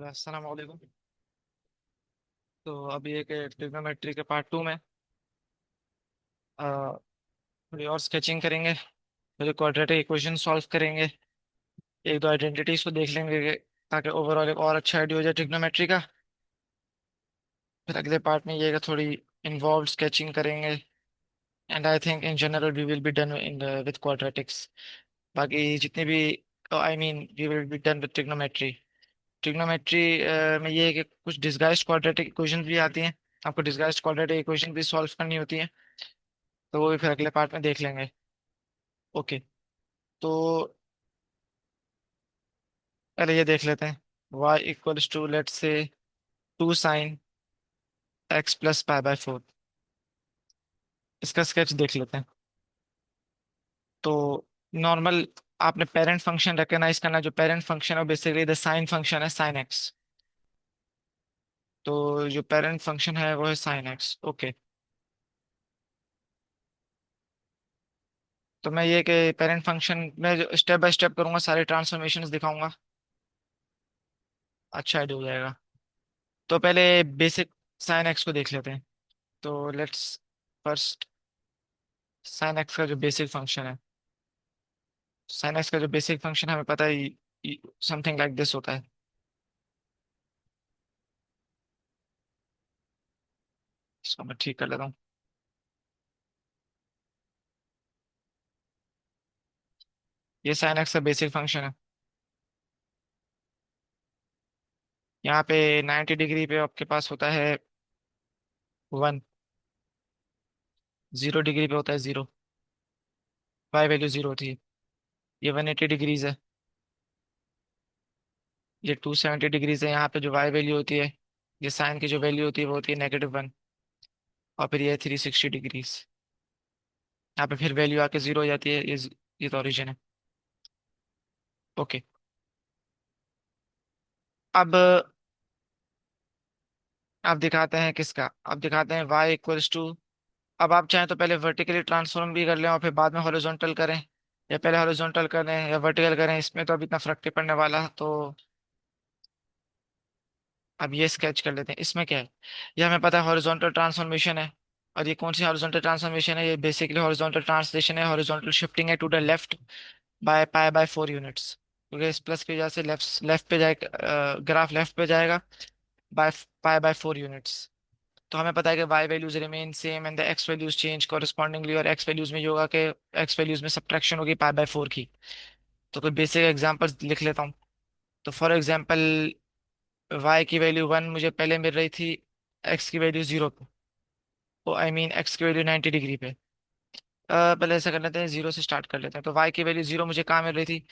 अस्सलाम वालेकुम। तो अभी एक ट्रिग्नोमेट्री के पार्ट टू में अ, थोड़ी और स्केचिंग करेंगे। फिर क्वाड्रेटिक इक्वेशन सॉल्व करेंगे। एक दो आइडेंटिटीज को देख लेंगे ताकि ओवरऑल एक और अच्छा आइडिया हो जाए ट्रिग्नोमेट्री का। फिर अगले पार्ट में ये कि थोड़ी इन्वॉल्व स्केचिंग करेंगे। And I think in general we will be done in with quadratics. बाकी जितनी भी I mean we will be done with trigonometry. Trigonometry में ये है कि कुछ डिस्गाइज्ड क्वाड्रेटिक इक्वेशन भी आती हैं। आपको डिस्गाइज्ड क्वाड्रेटिक इक्वेशन भी सॉल्व करनी होती है। तो वो भी फिर अगले पार्ट में देख लेंगे। ओके। तो पहले ये देख लेते हैं। y इक्वल्स टू लेट से 2 sin x + π/4। इसका स्केच देख लेते हैं। तो नॉर्मल आपने पेरेंट फंक्शन रिकग्नाइज करना। जो पेरेंट फंक्शन है वो बेसिकली द साइन फंक्शन है, साइन एक्स। तो जो पेरेंट फंक्शन है वो है साइन एक्स। ओके। तो मैं ये कि पेरेंट फंक्शन में स्टेप बाय स्टेप करूंगा, सारे ट्रांसफॉर्मेशंस दिखाऊंगा। अच्छा आइडिया हो जाएगा। तो पहले बेसिक साइन एक्स को देख लेते हैं। तो लेट्स फर्स्ट साइन एक्स का जो बेसिक फंक्शन है, साइन एक्स का जो बेसिक फंक्शन हमें पता है समथिंग लाइक दिस होता है। इसको मैं ठीक कर लेता हूँ। ये साइन एक्स का बेसिक फंक्शन है। यहाँ पे 90 डिग्री पे आपके पास होता है 1। 0 डिग्री पे होता है 0। वाई वैल्यू 0 होती है। ये 180 डिग्रीज है। ये 270 डिग्रीज है। यहाँ पे जो वाई वैल्यू होती है, ये साइन की जो वैल्यू होती है वो होती है -1। और फिर ये 360 डिग्रीज। यहाँ पे फिर वैल्यू आके 0 हो जाती है। ये तो ओरिजिन है। ओके। अब अब दिखाते हैं किसका। अब दिखाते हैं y = अब आप चाहें तो पहले वर्टिकली ट्रांसफॉर्म भी कर लें और फिर बाद में हॉरिजॉन्टल करें, या पहले हॉरिजॉन्टल करें या वर्टिकल करें। इसमें तो अभी इतना फर्क नहीं पड़ने वाला। तो अब ये स्केच कर लेते हैं। इसमें क्या है, ये हमें पता है हॉरिजॉन्टल ट्रांसफॉर्मेशन है। और ये कौन सी हॉरिजॉन्टल ट्रांसफॉर्मेशन है? ये बेसिकली हॉरिजॉन्टल ट्रांसलेशन है, हॉरिजॉन्टल शिफ्टिंग है to the left by π/4 units. क्योंकि इस प्लस की वजह से लेफ्ट लेफ्ट पे जाएगा, ग्राफ लेफ्ट पे जाएगा बाय π/4 यूनिट्स। तो हमें पता है कि y values remain same and the x values change correspondingly. और x वैल्यूज में ये होगा कि x वैल्यूज में सब्ट्रैक्शन होगी π/4 की। तो कोई बेसिक एग्जांपल्स लिख लेता हूँ। तो फॉर एग्जांपल y की वैल्यू 1 मुझे पहले मिल रही थी, x की वैल्यू 0 पे। ओ आई मीन x की वैल्यू 90 डिग्री पे। पहले ऐसा कर लेते हैं, 0 से स्टार्ट कर लेते हैं। तो y की वैल्यू 0 मुझे कहाँ मिल रही थी?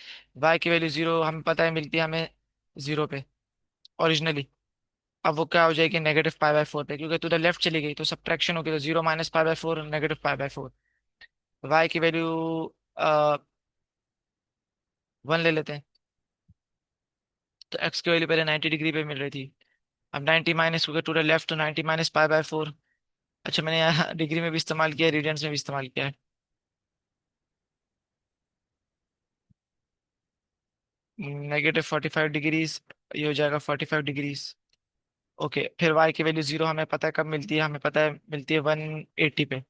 y की वैल्यू 0 हमें पता है मिलती है हमें 0 पे ओरिजिनली। अब वो क्या हो जाएगी? -π/4 पे, क्योंकि टू द लेफ्ट चली गई तो सब्ट्रैक्शन होगी। तो 0 - π/4 -π/4। y की वैल्यू 1 ले लेते हैं। तो x की वैल्यू पहले 90 डिग्री पे मिल रही थी। अब 90 माइनस, क्योंकि टू द लेफ्ट तो 90 - π/4। अच्छा, मैंने यहाँ डिग्री में भी इस्तेमाल किया है, रेडियंस में भी इस्तेमाल किया है। -45 डिग्रीज, ये हो जाएगा 45 डिग्रीज। ओके। फिर y की वैल्यू 0 हमें पता है कब मिलती है? हमें पता है मिलती है 180 पे।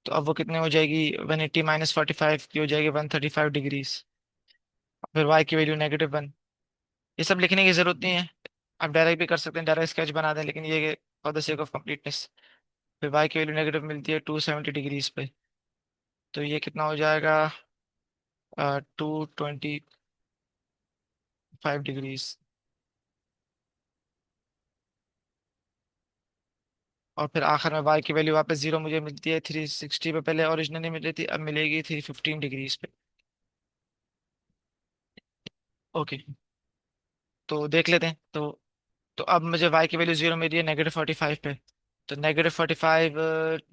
तो अब वो कितने हो जाएगी? 180 - 45 की हो जाएगी 135 डिग्रीज। फिर y की वैल्यू -1। ये सब लिखने की जरूरत नहीं है, आप डायरेक्ट भी कर सकते हैं, डायरेक्ट स्केच बना दें। लेकिन ये for the sake of completeness, फिर y की वैल्यू नेगेटिव मिलती है 270 डिग्रीज पे। तो ये कितना हो जाएगा? 225 डिग्रीज। और फिर आखिर में y की वैल्यू वापस 0 मुझे मिलती है 360 पे। पहले ओरिजिनली मिल रही थी, अब मिलेगी 315 डिग्रीज पे। ओके। तो देख लेते हैं। तो अब मुझे y की वैल्यू 0 मिली है -45 पे। तो -45,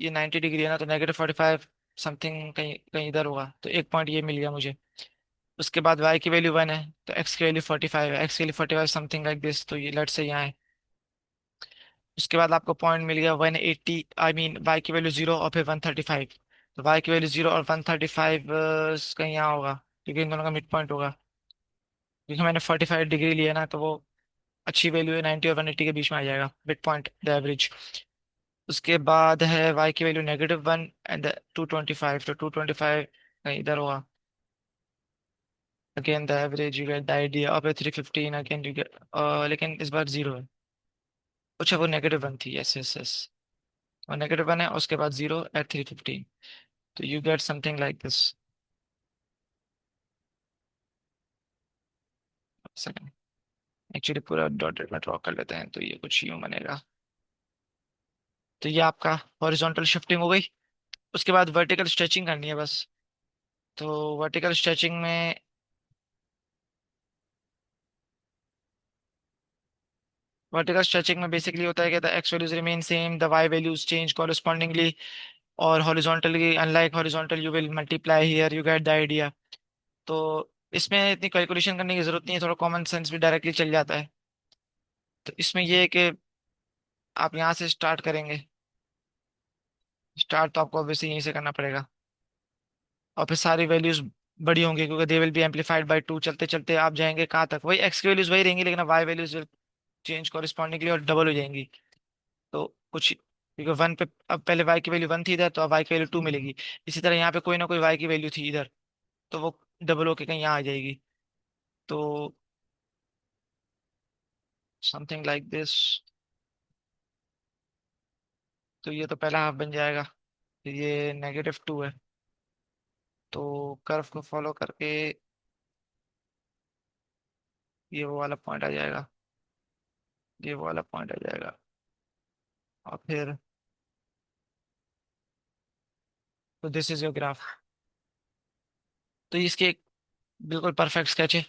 ये 90 डिग्री है ना, तो -45 समथिंग कहीं कहीं इधर होगा। तो एक पॉइंट ये मिल गया मुझे। उसके बाद y की वैल्यू 1 है, तो x की वैल्यू 45 है। x की वैल्यू 45 समथिंग लाइक दिस, तो ये लेट से यहाँ है। उसके बाद आपको पॉइंट मिल गया 180, आई मीन y की वैल्यू 0 और फिर 135। तो y की वैल्यू 0 और 135 कहीं यहाँ होगा, क्योंकि इन दोनों का मिड पॉइंट होगा। क्योंकि मैंने 45 डिग्री लिया ना, तो वो अच्छी वैल्यू है 90 और 180 के बीच में आ जाएगा, मिड पॉइंट द एवरेज। उसके बाद है वाई की वैल्यू -1 एंड 225, तो 225 कहीं इधर होगा। Again the average you get the idea, अब 315 अगेन यू गेट, लेकिन इस बार जीरो है। अच्छा वो -1 थी, यस यस यस, और -1 है, उसके बाद जीरो एट 315, तो you get something like this. Second, actually पूरा डॉटेड में ड्रॉ कर लेते हैं, तो ये कुछ यूं बनेगा। तो ये आपका हॉरिजॉन्टल शिफ्टिंग हो गई। उसके बाद वर्टिकल स्ट्रेचिंग करनी है बस। तो वर्टिकल स्ट्रेचिंग में, वर्टिकल स्ट्रेचिंग में बेसिकली होता है कि the X values remain same, the Y values change correspondingly, और horizontally unlike horizontal you will multiply here, you get the idea. तो इसमें इतनी कैलकुलेशन करने की जरूरत नहीं है, थोड़ा कॉमन सेंस भी डायरेक्टली चल जाता है। तो इसमें ये है कि आप यहाँ से स्टार्ट करेंगे। स्टार्ट तो आपको ऑब्वियसली यहीं से करना पड़ेगा, और फिर सारी वैल्यूज बड़ी होंगी क्योंकि they will be amplified by 2, चलते चलते आप जाएंगे कहाँ तक, वही एक्स की वैल्यूज वही रहेंगी, लेकिन Y values will change correspondingly और डबल हो जाएंगी। तो कुछ, क्योंकि वन पे अब पहले वाई की वैल्यू 1 थी इधर, तो अब वाई की वैल्यू 2 मिलेगी। इसी तरह यहाँ पे कोई ना कोई वाई की वैल्यू थी इधर, तो वो डबल होके कहीं यहाँ आ जाएगी। तो समथिंग लाइक दिस। तो ये तो पहला हाफ बन जाएगा, फिर ये -2 है, तो कर्व को फॉलो करके ये वो वाला पॉइंट आ जाएगा, ये वो वाला पॉइंट आ जाएगा, और फिर, तो दिस इज योर ग्राफ। तो इसके एक बिल्कुल परफेक्ट स्केच है।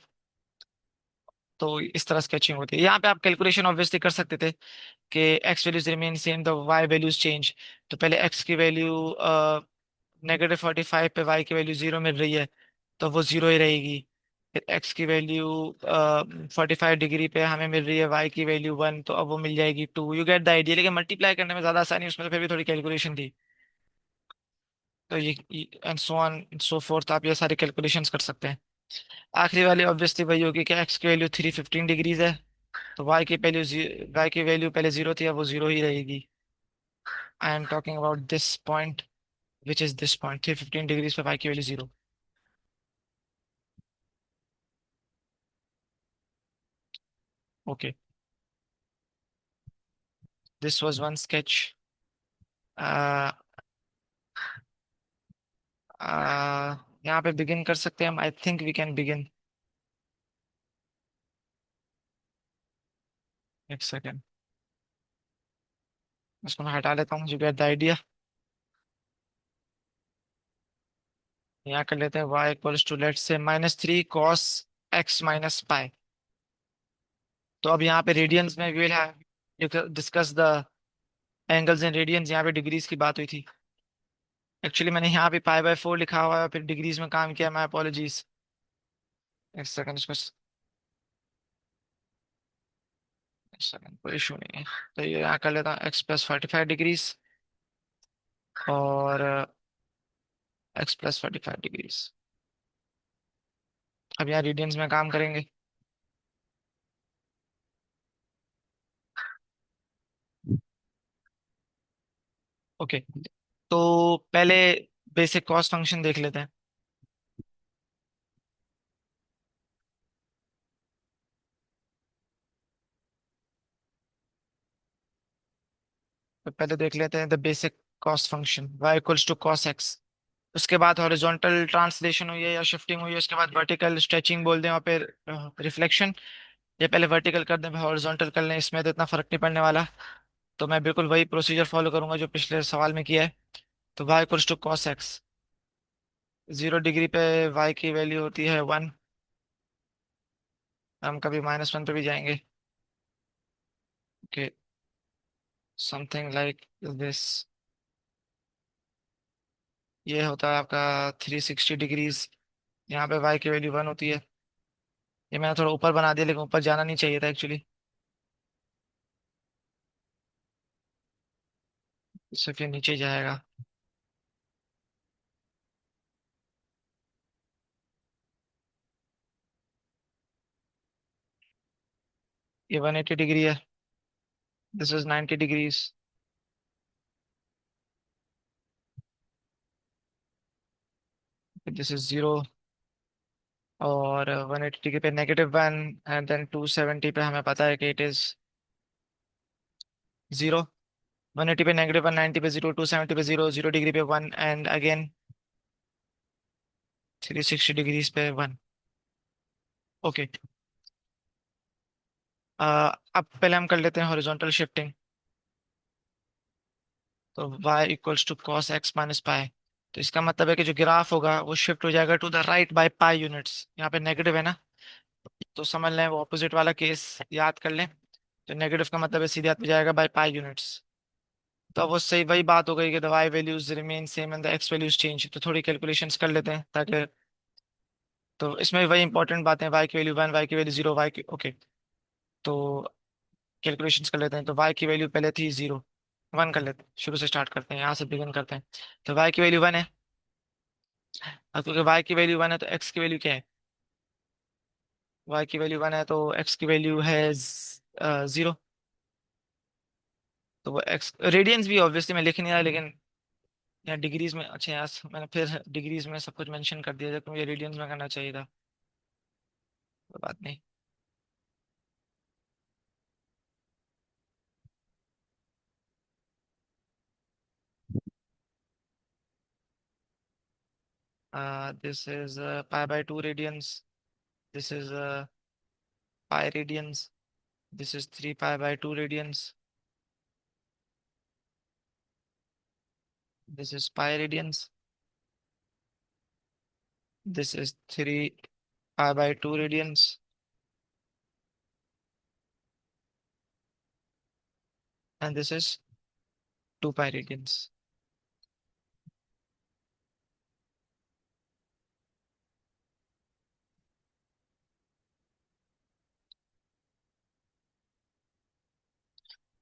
तो इस तरह स्केचिंग होती है। यहाँ पे आप कैलकुलेशन ऑब्वियसली कर सकते थे कि X values remain same the Y values change. तो पहले एक्स की वैल्यू -45 पे वाई की वैल्यू जीरो मिल रही है, तो वो जीरो ही रहेगी। फिर एक्स की वैल्यू 45 डिग्री पे हमें मिल रही है वाई की वैल्यू 1, तो अब वो मिल जाएगी 2, यू गेट द आइडिया। लेकिन मल्टीप्लाई करने में ज्यादा आसानी है, उसमें तो फिर भी थोड़ी कैलकुलेशन थी। तो ये and so on so fourth, आप ये सारी कैलकुलेशंस कर सकते हैं। आखिरी वाली ऑब्वियसली वही होगी कि एक्स की वैल्यू 315 डिग्रीज है, तो वाई की वैल्यू पहले जीरो थी, अब वो जीरो ही रहेगी। I am talking about this point, which is this point 315 degrees पे वाई की value zero. Okay, this was one sketch. यहाँ पे बिगिन कर सकते हैं हम, I think we can begin. एक सेकेंड, इसको मैं हटा लेता हूँ, यू गेट द आइडिया। यहाँ कर लेते हैं y equals to let's say -3 cos x - पाई। तो अब यहाँ पे रेडियंस में we will have discuss the angles in radians, यहाँ पे डिग्रीज की बात हुई थी। एक्चुअली मैंने यहाँ पे पाई/4 लिखा हुआ है, फिर डिग्रीज में काम किया, माय अपोलॉजीज। एक सेकंड, इसको एक सेकंड, कोई इशू नहीं है। तो ये यहाँ कर लेता हूँ x +45 डिग्रीज, और x +45 डिग्रीज। अब यहाँ रेडियंस में काम करेंगे। ओके, तो पहले बेसिक कॉस्ट फंक्शन देख लेते हैं। तो पहले देख लेते हैं the basic cost function y equals to cos x। उसके बाद हॉरिजॉन्टल ट्रांसलेशन हुई है या शिफ्टिंग हुई है, उसके बाद वर्टिकल स्ट्रेचिंग बोल दें, और फिर रिफ्लेक्शन। ये पहले वर्टिकल कर दें फिर हॉरिजॉन्टल कर लें, इसमें तो इतना फर्क नहीं पड़ने वाला। तो मैं बिल्कुल वही प्रोसीजर फॉलो करूंगा जो पिछले सवाल में किया है। तो y equals to cos x, 0 degree पे y की वैल्यू होती है 1, हम कभी -1 पे भी जाएंगे। Okay, something like this. ये होता है आपका 360 डिग्रीज, यहाँ पे y की वैल्यू 1 होती है। ये मैंने थोड़ा ऊपर बना दिया, लेकिन ऊपर जाना नहीं चाहिए था एक्चुअली, इससे फिर नीचे जाएगा। ये 180 डिग्री है, this is 90 degrees, this is 0, और 180 डिग्री पे -1, एंड देन 270 पे हमें पता है कि इट इज 0। 180 पे -1, 90 पे 0, 270 पे 0, 0 डिग्री पे 1, एंड अगेन 360 डिग्रीज पे 1। ओके, अब पहले हम कर लेते हैं हॉरिजॉन्टल शिफ्टिंग। तो y equals to cos X minus pi. तो इसका मतलब है कि जो ग्राफ होगा वो शिफ्ट हो जाएगा to the right by pi units. यहाँ पे नेगेटिव है ना, तो समझ लें वो ऑपोजिट वाला केस याद कर लें। तो नेगेटिव का मतलब है सीधे हाथ में जाएगा बाय पाई यूनिट्स। तो अब वो सही वही बात हो गई कि the y values remain same and the x values change. तो थोड़ी कैलकुलेशंस कर लेते हैं ताकि, तो इसमें वही इंपॉर्टेंट बातें, y की वैल्यू 1, y की वैल्यू 0, y की ओके। तो कैलकुलेशंस कर लेते हैं। तो y की वैल्यू पहले थी 0, 1 कर लेते हैं, शुरू से स्टार्ट करते हैं, यहाँ से बिगिन करते हैं। तो y की वैल्यू 1 है। अब क्योंकि y की वैल्यू 1 है तो x की वैल्यू क्या है? y की वैल्यू 1 है तो x की वैल्यू है 0। तो वो x रेडियंस भी ऑब्वियसली मैं लिख नहीं रहा, लेकिन यहाँ डिग्रीज में, अच्छा यार मैंने फिर डिग्रीज में सब कुछ मेंशन कर दिया जबकि मुझे रेडियंस में करना चाहिए था। कोई बात नहीं। This is pi radians, this is pi radians, this is 3 pi radians, this is pi radians, this is 3 pi radians, and this is 2 pi radians.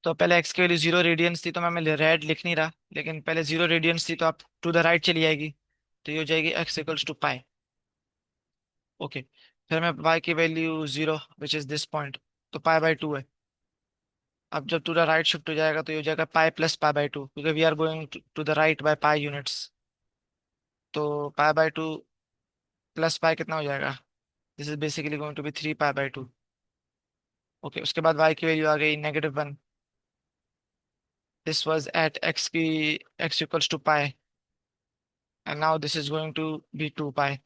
तो पहले एक्स की वैल्यू 0 रेडियंस थी, तो मैं रेड लिख नहीं रहा, लेकिन पहले 0 रेडियंस थी तो आप टू द राइट चली जाएगी। तो ये हो जाएगी X equals to pi. Okay, फिर मैं y की value 0 which is this point, तो पाई/2 है। अब जब टू द राइट शिफ्ट हो जाएगा तो ये हो जाएगा पाई प्लस पाई/2, क्योंकि we are going to the right by pi units. तो पाई/2 प्लस पाई कितना हो जाएगा? This is basically going to be 3 pi. Okay, उसके बाद y की वैल्यू आ गई -1। दिस वाज एट x की, x equals to pi, and now this is going to be 2 pi.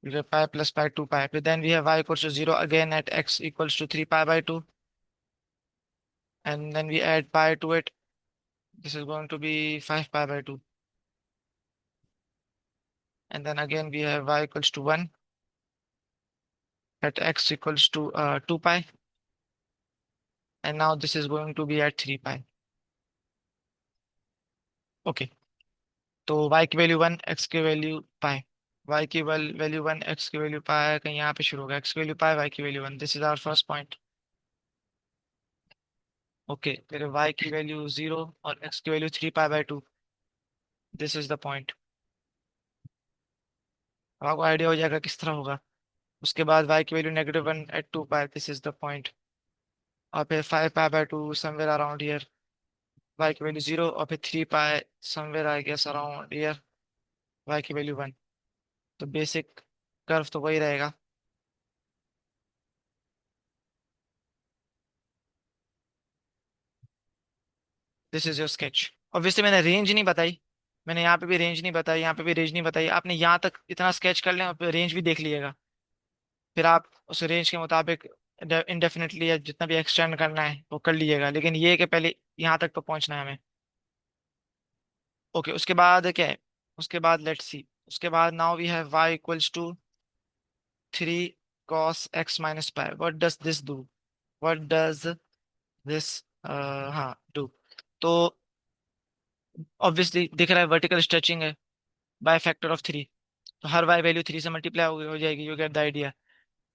We have pi plus pi 2 pi. But then we have y equals to 0 again at x equals to 3 pi/2. And then we add pi to it. This is going to be 5 pi/2. And then again we have y equals to 1 at x equals to 2 pi. And now this is going to be at 3 pi. Okay. तो y की value 1, x की value pi. y की value 1, x की value pi, कहीं यहाँ पे शुरू होगा, x की वैल्यू पाई, y की value 1। This is our first point. Okay, फिर y की वैल्यू 0 और x की value 3 pi. This is the point. अब आपको आइडिया हो जाएगा किस तरह होगा। उसके बाद y की value -1 at 2 pi, this is the point. और फिर 5 pi somewhere around here, y की वैल्यू 0, और फिर 3 pi somewhere I guess around here, y की वैल्यू 1। तो बेसिक कर्व तो वही रहेगा। This is your sketch. Obviously मैंने रेंज नहीं बताई, मैंने यहाँ पे भी रेंज नहीं बताई, यहाँ पे भी रेंज नहीं बताई। आपने यहाँ तक इतना स्केच कर लें और फिर रेंज भी देख लीजिएगा। फिर आप उस रेंज के मुताबिक इंडेफिनेटली या जितना भी एक्सटेंड करना है वो कर लीजिएगा, लेकिन ये है कि पहले यहाँ तक तो पहुंचना है हमें। ओके, उसके बाद क्या है? उसके बाद लेट्स सी, उसके बाद now we have y equals to 3 cos x - pi. What does this do? What does this हाँ डू? तो ऑब्वियसली दिख रहा है वर्टिकल स्ट्रेचिंग है बाय फैक्टर ऑफ 3। तो हर y वैल्यू 3 से मल्टीप्लाई हो जाएगी, यू गेट द आइडिया।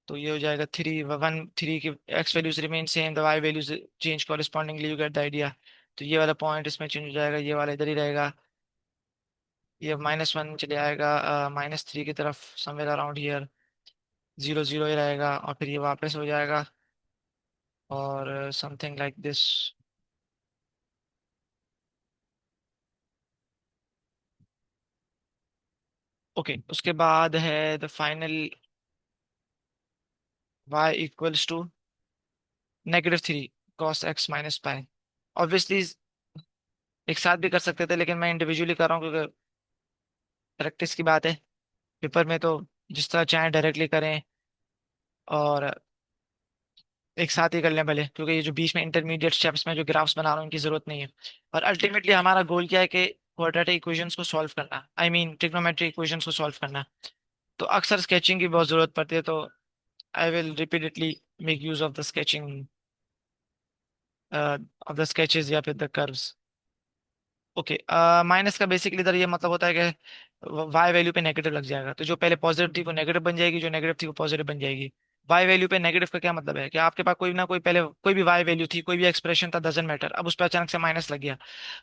तो ये हो जाएगा 3 की x values remain same, the y values change correspondingly, you get the idea. तो ये वाला पॉइंट इसमें चेंज हो जाएगा, ये वाला इधर ही रहेगा। ये -1 चले आएगा -3 की तरफ, समवेयर अराउंड हियर। 0 0 ही रहेगा, और फिर ये वापस हो जाएगा और समथिंग लाइक दिस। ओके, उसके बाद है the final y equals to -3 cos x minus pi. Obviously एक साथ भी कर सकते थे, लेकिन मैं इंडिविजुअली कर रहा हूँ क्योंकि प्रैक्टिस की बात है। पेपर में तो जिस तरह चाहे डायरेक्टली करें, और एक साथ ही कर लें भले, क्योंकि ये जो बीच में इंटरमीडिएट स्टेप्स में जो ग्राफ्स बना रहा हूँ इनकी जरूरत नहीं है। और अल्टीमेटली हमारा गोल क्या है कि क्वाड्रेटिक इक्वेशंस को सॉल्व करना, आई मीन ट्रिग्नोमेट्रिक इक्वेशंस को सॉल्व करना। तो अक्सर स्केचिंग की बहुत जरूरत पड़ती है, तो I will repeatedly make use of the sketching, of the sketches या फिर द कर्व्स। ओके, माइनस का बेसिकली इधर ये मतलब होता है कि वाई वैल्यू पे नेगेटिव लग जाएगा, तो जो पहले पॉजिटिव थी वो नेगेटिव बन जाएगी, जो नेगेटिव थी वो पॉजिटिव बन जाएगी। वाई वैल्यू पे नेगेटिव का क्या मतलब है कि आपके पास कोई ना कोई पहले कोई भी वाई वैल्यू थी, कोई भी एक्सप्रेशन था, डजंट मैटर, अब उस पर अचानक से माइनस लग गया।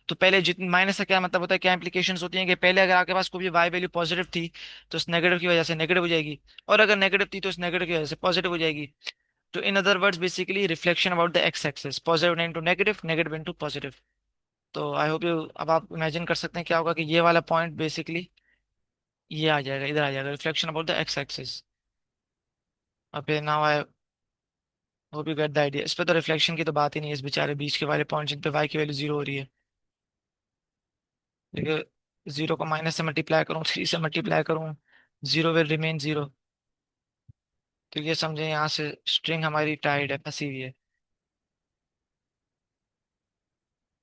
तो पहले जितनी माइनस का क्या मतलब होता है, क्या इंप्लीकेशंस होती हैं कि पहले अगर आपके पास कोई भी वाई वैल्यू पॉजिटिव थी तो उस नेगेटिव की वजह से नेगेटिव हो जाएगी, और अगर नेगेटिव थी तो उस नेगेटिव की वजह से पॉजिटिव हो जाएगी। तो इन other words basically reflection about the x axis, positive into negative, negative into positive. तो आई होप यू, अब आप इमेजिन कर सकते हैं क्या होगा कि ये वाला पॉइंट बेसिकली ये आ जाएगा, इधर आ जाएगा, reflection about the x axis. अब फिर now I hope you get the idea. इस पे तो रिफ्लेक्शन की तो बात ही नहीं है, इस बेचारे बीच के वाले पॉइंट जिन पे वाई की वैल्यू जीरो हो रही है। देखिए, जीरो को माइनस से मल्टीप्लाई करूँ, थ्री से मल्टीप्लाई करूँ, जीरो विल रिमेन जीरो। तो ये समझे यहाँ से स्ट्रिंग हमारी टाइड है, फंसी हुई है।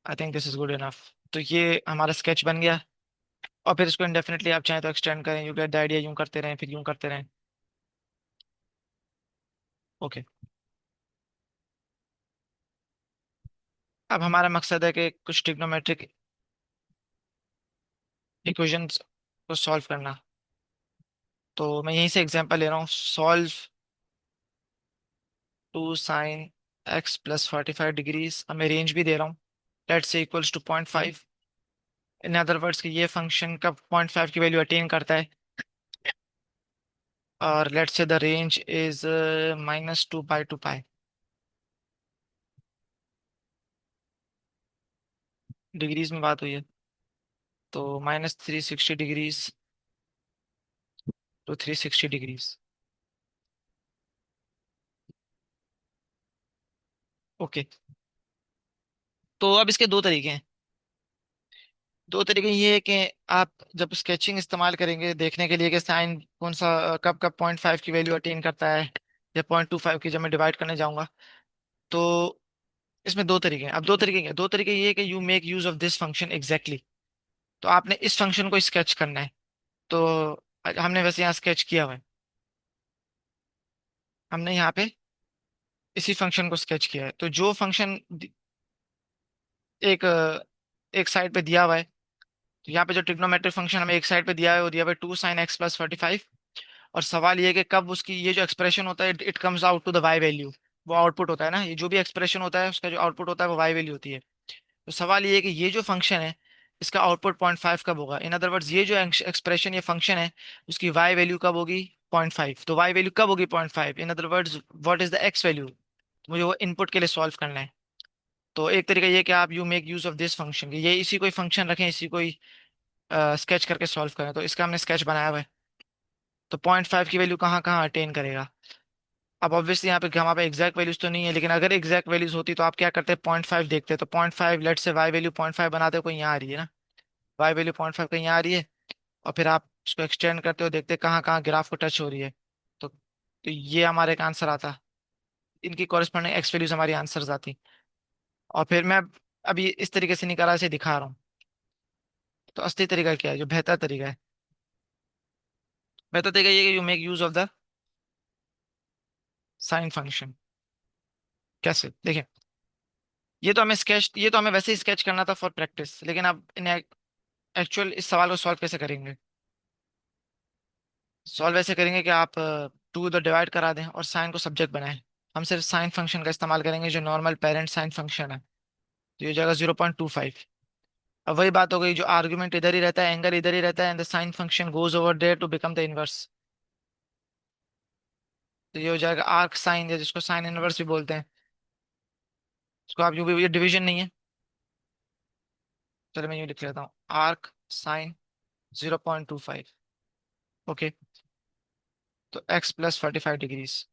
I think this is good enough. तो ये हमारा स्केच बन गया। और फिर इसको इंडेफिनेटली आप चाहें तो एक्सटेंड करें, यू गेट द आइडिया, यूं करते रहें फिर यूं करते रहें। ओके, अब हमारा मकसद है कि कुछ ट्रिग्नोमेट्रिक इक्वेशंस को सॉल्व करना। तो मैं यहीं से एग्जांपल ले रहा हूँ, सॉल्व 2 sin x + 45 डिग्रीज। अब मैं रेंज भी दे रहा हूँ, let's say equals to 0.5। In other words कि ये फंक्शन का 0.5 की वैल्यू अटेन करता है, और let's say the range is -2 pi to pi. Degrees में बात हुई है, तो -360 डिग्रीज टू 360 डिग्रीज। ओके, तो अब इसके दो तरीके हैं। दो तरीके ये है कि आप जब स्केचिंग इस्तेमाल करेंगे देखने के लिए कि साइन कौन सा कब कब 0.5 की वैल्यू अटेन करता है, या 0.25 की, जब मैं डिवाइड करने जाऊंगा। तो इसमें दो तरीके हैं। अब दो तरीके क्या, दो तरीके ये है कि you make use of this function exactly. तो आपने इस फंक्शन को स्केच करना है। तो हमने वैसे यहाँ स्केच किया हुआ है, हमने यहाँ पे इसी फंक्शन को स्केच किया है। तो जो फंक्शन एक एक साइड पे दिया हुआ है, तो यहाँ पे जो ट्रिग्नोमेट्रिक फंक्शन हमें एक साइड पे दिया है वो दिया हुआ है 2 sin x + 45। और सवाल ये है कि कब उसकी ये जो एक्सप्रेशन होता है it comes out to the Y value, वो आउटपुट होता है ना, ये जो भी एक्सप्रेशन होता है उसका जो आउटपुट होता है वो वाई वैल्यू होती है। तो सवाल ये है कि ये जो फंक्शन है इसका आउटपुट 0.5 कब होगा। इन अदर वर्ड्स ये जो एक्सप्रेशन ये फंक्शन है उसकी वाई वैल्यू कब होगी, 0.5। तो वाई वैल्यू कब होगी 0.5, in other words what is the x value. मुझे वो इनपुट के लिए सॉल्व करना है। तो एक तरीका ये कि आप you make use of this function, ये इसी कोई फंक्शन रखें, इसी कोई स्केच करके सॉल्व करें। तो इसका हमने स्केच बनाया हुआ है। तो 0.5 की वैल्यू कहाँ कहाँ अटेन करेगा। अब ऑब्वियसली यहाँ पे हमारे पे एग्जैक्ट वैल्यूज तो नहीं है, लेकिन अगर एग्जैक्ट वैल्यूज होती तो आप क्या करते हैं, 0.5 देखते। तो 0.5 लेट से वाई वैल्यू 0.5 बनाते हो, कोई यहाँ आ रही है ना, वाई वैल्यू 0.5 कहीं यहाँ आ रही है। और फिर आप उसको एक्सटेंड करते हो, देखते हैं कहाँ कहाँ ग्राफ को टच हो रही है। तो ये हमारे एक आंसर आता, इनकी कॉरेस्पॉन्डिंग एक्स वैल्यूज हमारी आंसर्स आती। और फिर मैं अभी इस तरीके से नहीं करा, इसे दिखा रहा हूँ। तो असली तरीका क्या है, जो बेहतर तरीका है, बेहतर तरीका ये है कि you make use of the sine function. कैसे देखें, ये तो हमें वैसे ही स्केच करना था फॉर प्रैक्टिस, लेकिन अब इन एक्चुअल इस सवाल को सॉल्व कैसे करेंगे। सॉल्व ऐसे करेंगे कि आप टू द डिवाइड करा दें और साइन को सब्जेक्ट बनाएं। हम सिर्फ साइन फंक्शन का इस्तेमाल करेंगे, जो नॉर्मल पेरेंट साइन फंक्शन है। तो ये हो जाएगा 0.25। अब वही बात हो गई, जो आर्गुमेंट इधर ही रहता है, एंगल इधर ही रहता है, and the sine function goes over there to become the inverse. तो ये हो जाएगा आर्क साइन, या जिसको साइन इनवर्स भी बोलते हैं। इसको आप यूं भी, ये डिवीजन नहीं है। चलो मैं यूं लिख लेता हूँ, आर्क साइन 0.25। ओके, तो एक्स प्लस 45 डिग्रीज।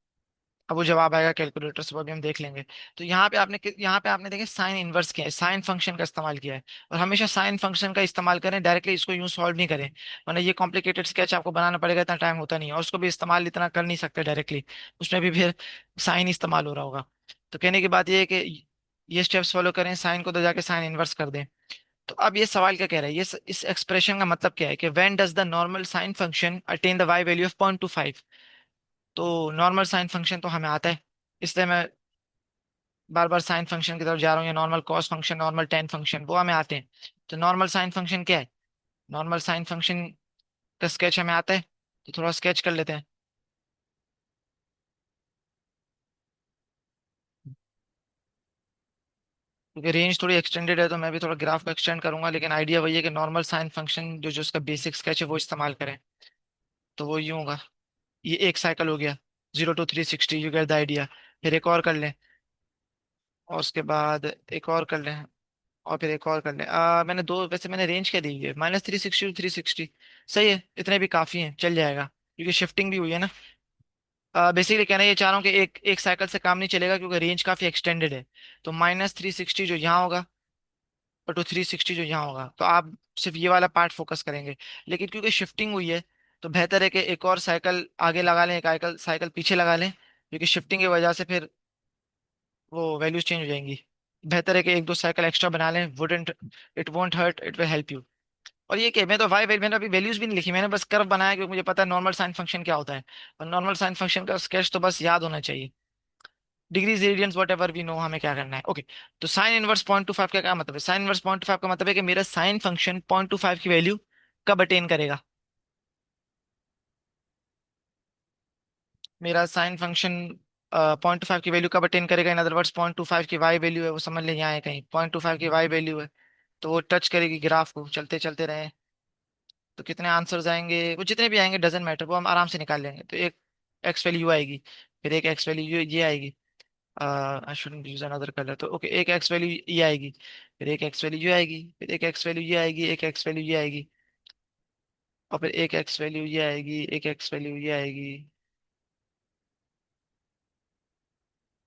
अब वो जवाब आएगा कैलकुलेटर से, वो अभी हम देख लेंगे। तो यहाँ पे आपने देखे साइन इनवर्स किया है, साइन फंक्शन का इस्तेमाल किया है। और हमेशा साइन फंक्शन का इस्तेमाल करें, डायरेक्टली इसको यूं सॉल्व नहीं करें, वरना ये कॉम्प्लिकेटेड स्केच आपको बनाना पड़ेगा, इतना टाइम होता नहीं है, और उसको भी इस्तेमाल इतना कर नहीं सकते डायरेक्टली, उसमें भी फिर साइन इस्तेमाल हो रहा होगा। तो कहने की बात ये है कि ये स्टेप्स फॉलो करें, साइन को तो जाके साइन इनवर्स कर दें। तो अब ये सवाल क्या कह रहा है, ये इस एक्सप्रेशन का मतलब क्या है कि when does the normal sine function attain the Y value of 0.25। तो नॉर्मल साइन फंक्शन तो हमें आता है, इसलिए मैं बार बार साइन फंक्शन की तरफ जा रहा हूँ, या normal cos function, normal ten function, वो हमें आते हैं। तो नॉर्मल साइन फंक्शन क्या है, नॉर्मल साइन फंक्शन का स्केच हमें आता है, तो थोड़ा स्केच कर लेते हैं। क्योंकि रेंज थोड़ी एक्सटेंडेड है, तो मैं भी थोड़ा ग्राफ को एक्सटेंड करूंगा, लेकिन आइडिया वही है कि नॉर्मल साइन फंक्शन जो जो उसका बेसिक स्केच है वो इस्तेमाल करें। तो वो यूं होगा, ये एक साइकिल हो गया, 0 to 360, you get the idea. फिर एक और कर लें, और उसके बाद एक और कर लें, और फिर एक और कर लें। मैंने दो, वैसे मैंने रेंज क्या दी है, -360 to 360। सही है, इतने भी काफी हैं, चल जाएगा, क्योंकि शिफ्टिंग भी हुई है ना। बेसिकली कहना ये चाह रहा हूँ कि एक एक साइकिल से काम नहीं चलेगा, क्योंकि रेंज काफी एक्सटेंडेड है। तो -360 जो यहाँ होगा, और 2 360 जो यहाँ होगा, तो आप सिर्फ ये वाला पार्ट फोकस करेंगे। लेकिन क्योंकि शिफ्टिंग हुई है, तो बेहतर है कि एक और साइकिल आगे लगा लें, एक साइकिल साइकिल पीछे लगा लें, क्योंकि शिफ्टिंग की वजह से फिर वो वैल्यूज चेंज हो जाएंगी। बेहतर है कि एक दो साइकिल एक्स्ट्रा बना लें, wouldn't, it won't hurt, it will help you. और ये क्या, मैं तो वाई मैंने अभी वैल्यूज भी नहीं लिखी, मैंने बस कर्व बनाया, क्योंकि मुझे पता है नॉर्मल साइन फंक्शन क्या होता है। और नॉर्मल साइन फंक्शन का स्केच तो बस याद होना चाहिए, degrees radians whatever we know हमें क्या करना है। ओके, तो साइन इनवर्स 0.25 का क्या मतलब है, साइन इनवर्स 0.25 का मतलब है कि मेरा साइन फंक्शन 0.25 की वैल्यू कब अटेन करेगा। मेरा साइन फंक्शन 0.25 की वैल्यू कब अटेन करेगा, इन अदर वर्ड्स 0.25 की वाई वैल्यू है, वो समझ लें यहाँ है कहीं 0.25 की वाई वैल्यू है। तो वो टच करेगी ग्राफ को, चलते चलते रहे, तो कितने आंसर्स आएंगे, वो जितने भी आएंगे डजेंट मैटर, वो हम आराम से निकाल लेंगे। तो एक एक्स वैल्यू आएगी, फिर एक एक्स वैल्यू ये आएगी, I shouldn't use another colour, तो ओके, एक एक्स वैल्यू ये आएगी, फिर एक एक्स वैल्यू ये आएगी, फिर एक एक्स वैल्यू ये आएगी, एक एक्स वैल्यू ये आएगी, और फिर एक एक्स वैल्यू ये आएगी, एक एक्स वैल्यू ये आएगी।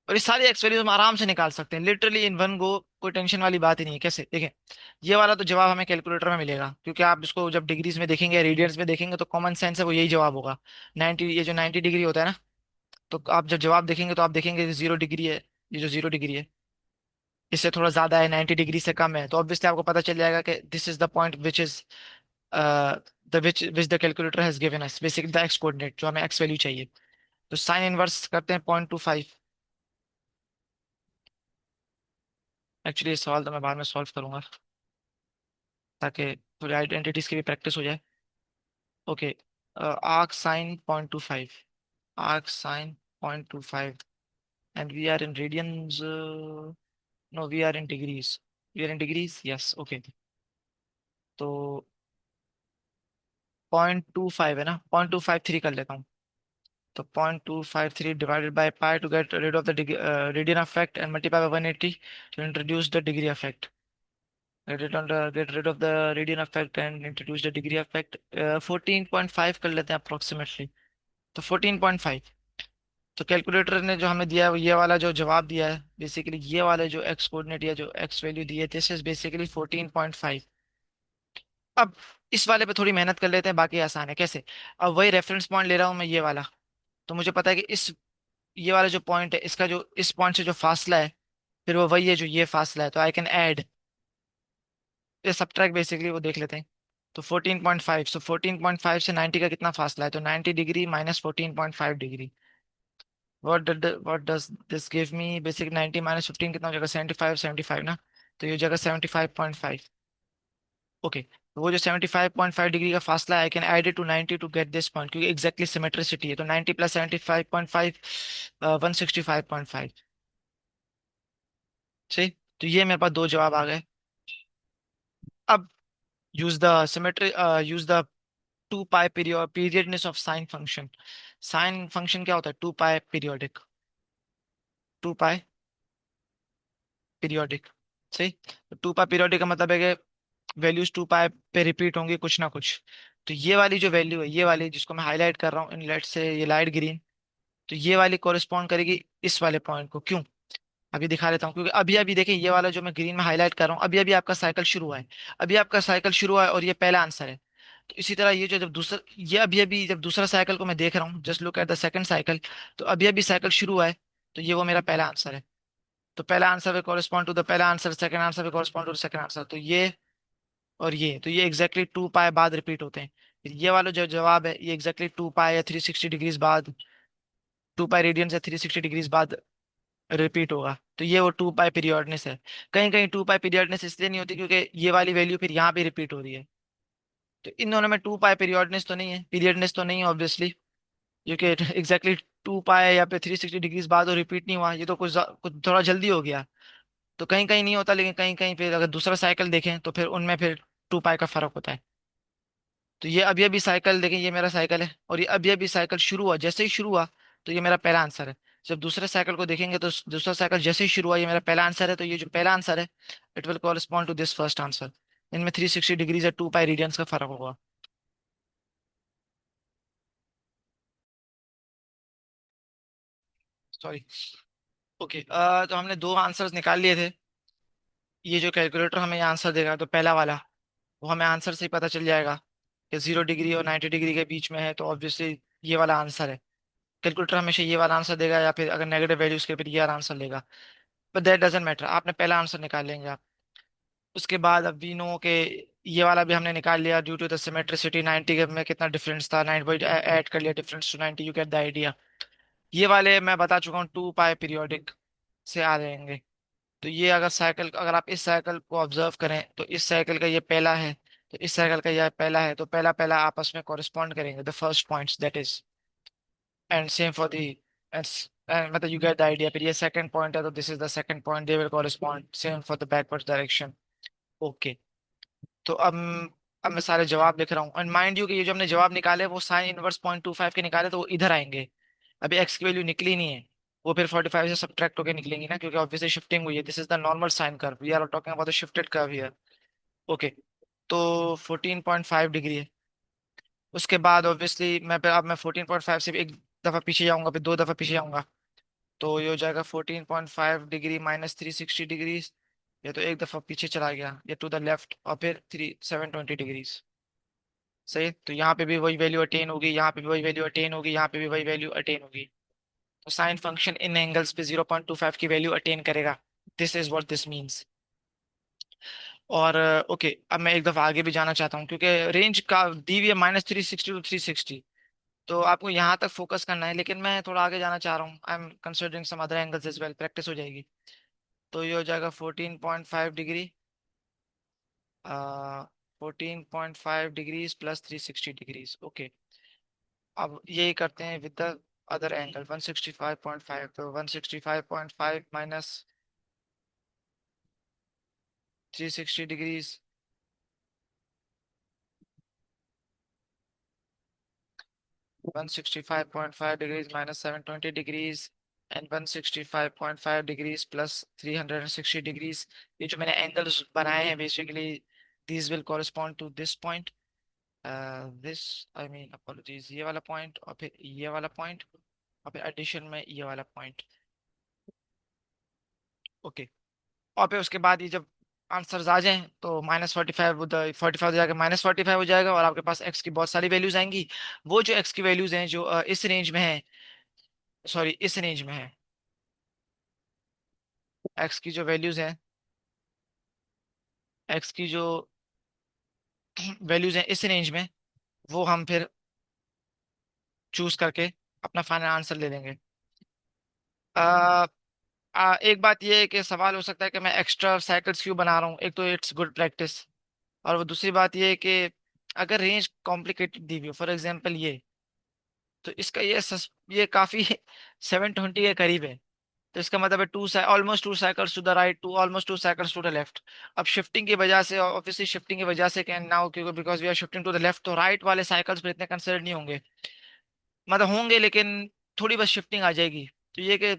और ये सारी एक्स वैल्यू हम आराम से निकाल सकते हैं लिटरली इन वन गो, कोई टेंशन वाली बात ही नहीं है। कैसे देखें, ये वाला तो जवाब हमें कैलकुलेटर में मिलेगा, क्योंकि आप इसको जब डिग्रीज में देखेंगे, रेडियंस में देखेंगे, तो कॉमन सेंस है वो यही जवाब होगा। 90, ये जो 90 डिग्री होता है ना, तो आप जब जवाब देखेंगे तो आप देखेंगे 0 डिग्री है, ये जो 0 डिग्री है, इससे थोड़ा ज्यादा है, 90 डिग्री से कम है, तो ऑब्वियसली आपको पता चल जाएगा कि this is the point which is the which the calculator has given us, basically the x coordinate जो हमें एक्स वैल्यू चाहिए। तो साइन इनवर्स करते हैं 0.25। एक्चुअली ये सवाल तो मैं बाद में सॉल्व करूंगा, ताकि थोड़ी आइडेंटिटीज की भी प्रैक्टिस हो जाए। Okay, arc sine 0.25, arc sine 0.25, and we are in radians, no we are in degrees, we are in degrees, yes okay. तो 0.25 है ना, 0.253 कर लेता हूँ। तो 0.253 divided by pi to get rid of the radian effect, and multiply by 180 to introduce the degree effect. Get rid of the radian effect and introduce the degree effect. 14.5 कर लेते हैं अप्रोक्सीमेटली। तो 14.5, तो कैलकुलेटर ने जो हमें दिया है वो ये वाला जो जवाब दिया है, बेसिकली ये वाले जो एक्स कोऑर्डिनेट या जो एक्स वैल्यू दी है, दिस इज बेसिकली 14.5। अब इस वाले पे थोड़ी मेहनत कर लेते हैं, बाकी आसान है। कैसे, अब वही रेफरेंस पॉइंट ले रहा हूँ मैं ये वाला, तो मुझे पता है कि इस ये वाला जो पॉइंट है, इसका जो इस पॉइंट से जो फासला है, फिर वो वही है जो ये फासला है, तो आई कैन ऐड ये सब्ट्रैक्ट, बेसिकली वो देख लेते हैं। तो 14.5, सो 14.5 से 90 का कितना फासला है, तो 90 degree minus 14.5 degree. What does this give me, basic 90 minus 15 कितना हो जाएगा, 75, 75 ना, तो ये हो जाएगा 75.5। ओके, तो वो जो 75.5 डिग्री का फासला है, I can add it to 90 to get this point, क्योंकि एग्जैक्टली सिमेट्रिसिटी है, तो 90 प्लस 75.5, 165.5। सही, तो ये मेरे पास दो जवाब आ गए। अब use the symmetry, use the two pi periodness of sine function. Sine function क्या होता है, two pi periodic, two pi periodic. सही। तो टू पाई पीरियोडिक का मतलब है कि वैल्यूज टू पाई पे रिपीट होंगी कुछ ना कुछ। तो ये वाली जो वैल्यू है, ये वाली जिसको मैं हाईलाइट कर रहा हूँ इन लेट से ये लाइट ग्रीन, तो ये वाली कोरिस्पॉन्ड करेगी इस वाले पॉइंट को। क्यों? अभी दिखा देता हूँ। क्योंकि अभी अभी देखिए ये वाला जो मैं ग्रीन में हाईलाइट कर रहा हूँ, अभी अभी आपका साइकिल शुरू हुआ है। अभी आपका साइकिल शुरू हुआ है और ये पहला आंसर है। तो इसी तरह ये जो जब दूसरा, ये अभी अभी जब दूसरा साइकिल को मैं देख रहा हूँ, just look at the second cycle, तो अभी अभी साइकिल शुरू हुआ है। तो ये वो मेरा पहला आंसर है। तो पहला answer will correspond to the पहला answer, second answer will correspond to the second answer. तो ये और ये, तो ये एग्जैक्टली टू पाई बाद रिपीट होते हैं। फिर ये वाला जो जवाब है, ये एग्जैक्टली टू पाई या 360 डिग्रीज बाद, टू पाई रेडियन से 360 डिग्रीज बाद रिपीट होगा। तो ये वो टू पाई पीरियडनेस है। कहीं कहीं टू पाई पीरियडनेस इसलिए नहीं होती क्योंकि ये वाली वैल्यू फिर यहाँ पे रिपीट हो रही है। तो इन दोनों में टू पाई पीरियडनेस तो नहीं है ऑब्वियसली, क्योंकि एग्जैक्टली टू पाई या फिर 360 डिग्रीज बाद और रिपीट नहीं हुआ, ये तो कुछ थोड़ा जल्दी हो गया। तो कहीं कहीं नहीं होता, लेकिन कहीं कहीं फिर अगर दूसरा साइकिल देखें तो फिर उनमें फिर टू पाई का फर्क होता है। तो ये अभी अभी साइकिल देखें, ये मेरा साइकिल है और ये अभी अभी साइकिल शुरू हुआ, जैसे ही शुरू हुआ तो ये मेरा पहला आंसर है। जब दूसरे साइकिल को देखेंगे तो दूसरा साइकिल जैसे ही शुरू हुआ, ये मेरा पहला आंसर है। तो ये जो पहला आंसर है, it will correspond to this first answer. इनमें 360 डिग्रीज या टू पाई रेडियंस का फर्क होगा। सॉरी। ओके, तो हमने दो आंसर्स निकाल लिए थे। ये जो कैलकुलेटर हमें ये आंसर देगा, तो पहला वाला वो हमें आंसर से ही पता चल जाएगा कि 0 डिग्री और 90 डिग्री के बीच में है, तो ऑब्वियसली ये वाला आंसर है। कैलकुलेटर हमेशा ये वाला आंसर देगा, या फिर अगर नेगेटिव वैल्यूज के फिर ये वाला आंसर देगा। बट दैट डजेंट मैटर, आपने पहला आंसर निकाल लेंगे आप। उसके बाद अब वी नो के ये वाला भी हमने निकाल लिया ड्यू टू द सिमेट्रिसिटी। 90 के में कितना डिफरेंस था, 90 पॉइंट ऐड कर लिया difference to 90, you get the idea. ये वाले मैं बता चुका हूँ टू पाई पीरियोडिक से आ जाएंगे। तो ये अगर साइकिल, अगर आप इस साइकिल को ऑब्जर्व करें तो इस साइकिल का ये पहला है, तो इस साइकिल का यह पहला है, तो पहला पहला आपस में कॉरेस्पॉन्ड करेंगे, the first points that is. And same for the, मतलब यू गेट द आइडिया। फिर ये सेकंड पॉइंट है तो this is the second point, they will correspond same for the backward direction. Okay. तो अब मैं सारे जवाब लिख रहा हूँ, एंड माइंड यू कि ये जो हमने जवाब निकाले वो साइन इनवर्स 0.25 के निकाले, तो वो इधर आएंगे। अभी एक्स की वैल्यू निकली नहीं है, वो फिर 45 से सब्ट्रैक्ट होकर निकलेंगी ना, क्योंकि ऑब्वियसली शिफ्टिंग हुई है। This is the normal sine curve, we are talking about the shifted curve here. Okay. तो 14.5 डिग्री है। उसके बाद ऑब्वियसली मैं फिर, अब मैं 14.5 से भी एक दफा पीछे जाऊंगा, फिर दो दफा पीछे जाऊंगा। तो ये हो जाएगा 14.5 डिग्री माइनस 360 डिग्री। ये तो एक दफा पीछे चला गया, ये टू द लेफ्ट, और फिर 720 डिग्रीज। सही। तो यहाँ पे भी वही वैल्यू अटेन होगी, यहाँ पे भी वही वैल्यू अटेन होगी, यहाँ पे भी वही वैल्यू अटेन होगी। तो साइन फंक्शन इन एंगल्स पे 0.25 की वैल्यू अटेन करेगा। This is what this means. और ओके, अब मैं एक दफा आगे भी जाना चाहता हूँ, क्योंकि रेंज का दी हुई है -360 to 360। तो आपको यहाँ तक फोकस करना है, लेकिन मैं थोड़ा आगे जाना चाह रहा हूँ। I am considering some other angles as well, practice हो जाएगी। तो ये हो जाएगा 14.5 degree, 14.5 degrees plus 360 degrees. Okay. अब यही करते हैं विद द अदर एंगल 165.5। तो 165.5 minus 360 degrees, 165.5 degrees minus 720 degrees, and 165.5 degrees plus 360 degrees. ये जो मैंने एंगल्स बनाए हैं basically, these will correspond to this point, this, I mean apologies, ये वाला पॉइंट और फिर ये वाला पॉइंट, और फिर एडिशन में ये वाला पॉइंट। ओके। और फिर उसके बाद ये जब आंसर्स आ जाएं तो -45, 45 हो जाएगा, -45 हो जाएगा, और आपके पास एक्स की बहुत सारी वैल्यूज आएंगी। वो जो एक्स की वैल्यूज हैं जो इस रेंज में है, सॉरी इस रेंज में है, एक्स की जो वैल्यूज हैं, एक्स की जो वैल्यूज हैं इस रेंज में, वो हम फिर चूज करके अपना फाइनल आंसर ले लेंगे। आ, एक बात ये है कि सवाल हो सकता है कि मैं एक्स्ट्रा साइकिल्स क्यों बना रहा हूँ। एक तो इट्स गुड प्रैक्टिस, और वो दूसरी बात ये है कि अगर रेंज कॉम्प्लिकेटेड दी हुई हो, फॉर एग्जांपल ये, तो इसका ये काफी 720 के करीब है। तो इसका मतलब है almost two cycles to the right, to almost two cycles to the left. अब शिफ्टिंग की वजह से, ऑब्वियसली शिफ्टिंग की वजह से कैन नाउ, क्योंकि because we are shifting to the left, तो राइट वाले साइकिल्स पर इतने कंसिडर नहीं होंगे। मतलब होंगे लेकिन थोड़ी बस शिफ्टिंग आ जाएगी। तो ये कि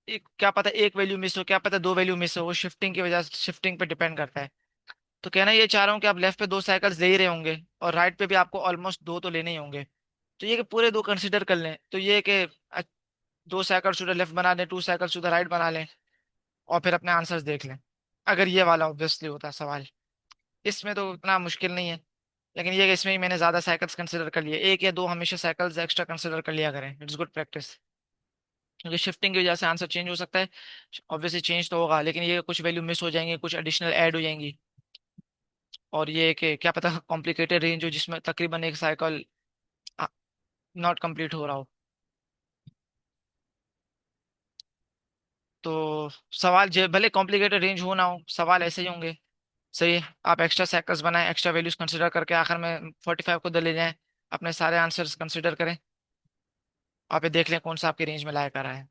एक क्या पता एक वैल्यू मिस हो, क्या पता दो वैल्यू मिस हो, वो शिफ्टिंग की वजह से शिफ्टिंग पे डिपेंड करता है। तो कहना ये चाह रहा हूँ कि आप लेफ्ट पे दो साइकिल्स ले ही रहे होंगे और राइट पे भी आपको ऑलमोस्ट दो तो लेने ही होंगे। तो ये कि पूरे दो कंसिडर कर लें, तो ये कि दो साइकिल टू द लेफ्ट बना लें, two cycle to the right बना लें, और फिर अपने आंसर्स देख लें। अगर ये वाला ऑब्वियसली होता सवाल, इसमें तो उतना मुश्किल नहीं है। लेकिन ये कि इसमें ही मैंने ज्यादा साइकिल्स कंसिडर कर लिए, एक या दो हमेशा साइकिल्स एक्स्ट्रा कंसिडर कर लिया करें, इट्स गुड प्रैक्टिस। क्योंकि शिफ्टिंग की वजह से आंसर चेंज हो सकता है, ऑब्वियसली चेंज तो होगा, लेकिन ये कुछ वैल्यू मिस हो जाएंगी, कुछ एडिशनल ऐड हो जाएंगी। और ये कि क्या पता कॉम्प्लिकेटेड रेंज हो जिसमें तकरीबन एक साइकिल नॉट कंप्लीट हो रहा हो। तो सवाल जो भले कॉम्प्लिकेटेड रेंज हो ना हो, सवाल ऐसे ही होंगे। सही है, आप एक्स्ट्रा साइकिल्स बनाएं, एक्स्ट्रा वैल्यूज कंसिडर करके आखिर में 45 को दे ले जाएं, अपने सारे आंसर्स कंसिडर करें, आप ये देख लें कौन सा आपके रेंज में लाया कर रहा है।